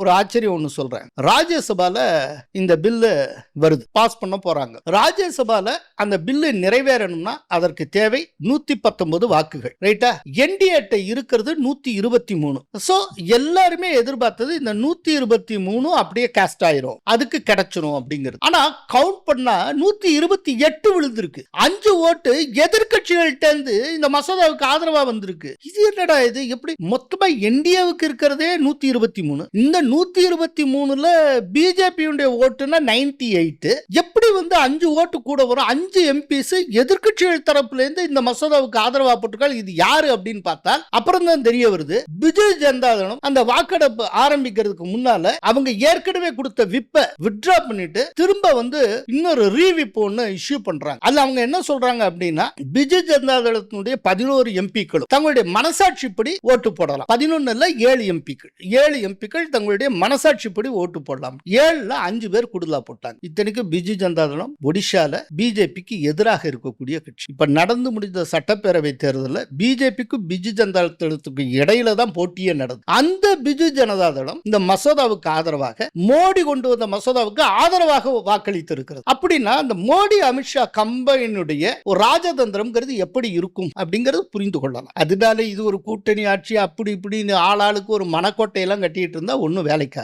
ஒரு ஆச்சரியம் ஒண்ணு சொல்றேன். ராஜ்யசபால இந்த பில்லு வருது, பாஸ் பண்ண போறாங்க. ராஜ்யசபால அந்த பில்லு நிறைவேறணும்னா அதற்கு தேவை 119 வாக்குகள், ரைட்டா? என்டிஏ இருக்கிறது 123. சோ எல்லாருமே எதிர்பார்த்தது இந்த 123 அப்படியே காஸ்ட் ஆயிரும், அதுக்கு கிடைச்சிரும் அப்படிங்கிறது. ஆனா கவுண்ட் பண்ணா 128 விழுந்திருக்கு. 5 ஓட்டு எதிர்க்கட்சிகள்ட்ட இருந்து இந்த மசோதாவுக்கு ஆதரவா வந்திருக்கு. இது என்னடா இது? எப்படி மொத்தமா என்டிஏவுக்கு இருக்கிறதே 123, இந்த 123ல பிஜேபியுடைய ஓட்டுனா 98, எப்படி வந்து 5 ஓட்டு கூட வரும்? 5 எம்பிஸ் எதிர்க்கட்சிகள் தரப்புல இருந்து இந்த மசோதாவுக்கு ஆதரவா போட்டுக்கால். இது யாரு அப்படின்னு பார்த்தால் அப்புறம் தான் தெரிய வருது, பிஜு ஜனதா தளம் அந்த வாக்கெடுப்பு ஆரம்பிக்கிறதுக்கு முன்னால அவங்க ஏற்கனவே கொடுத்த விப்பை வித்ட்ரா பண்ணிட்டு திரும்ப வந்து இன்னொரு ரீவிப் ஒன்னு இஷ்யூ பண்றாங்க. அதுல அவங்க என்ன சொல்றாங்க அப்படின்னா, பிஜு ஜனதா தளத்தினுடைய 11 எம்பிக்களும் தங்களுடைய மனசாட்சிப்படி ஓட்டு போடலாம். 11ல 7 எம்பிக்கள், 7 எம்பிக்கள் தங்களுடைய மனசாட்சிப்படி ஓட்டு போடலாம். 7ல 5 பேர் குடுதலா போட்டாங்க. இத்தனைக்கு பிஜு ஜனதா தளம் ஒடிஷால பிஜேபிக்கு எதிராக இருக்கக்கூடிய கட்சி. இப்ப நடந்து முடிந்த சட்டப்பேரவை தேர்தலில் பிஜேபிக்கு பிஜு ஜனதா தளத்துக்கு இடையில தான் போட்டியே நடந்தது. அந்த பிஜு ஜனதா தளம் இந்த மசோதாவுக்கு ஆதரவாக, மோடி கொண்டு வந்த மசோதாவுக்கு ஆதரவாக வாக்களித்து இருக்கிறது. அப்படின்னா அந்த மோடி அமித்ஷா கம்பெனியுடைய ஒரு ராஜதந்திரம் எப்படி இருக்கும் அப்படிங்கிறது புரிந்து கொள்ளலாம். அதனால இது ஒரு கூட்டணி ஆட்சி அப்படி இப்படின்னு ஆளாளுக்கு ஒரு மனக்கோட்டையெல்லாம் கட்டிட்டு இருந்தா ஒன்னும் வேலைக்காக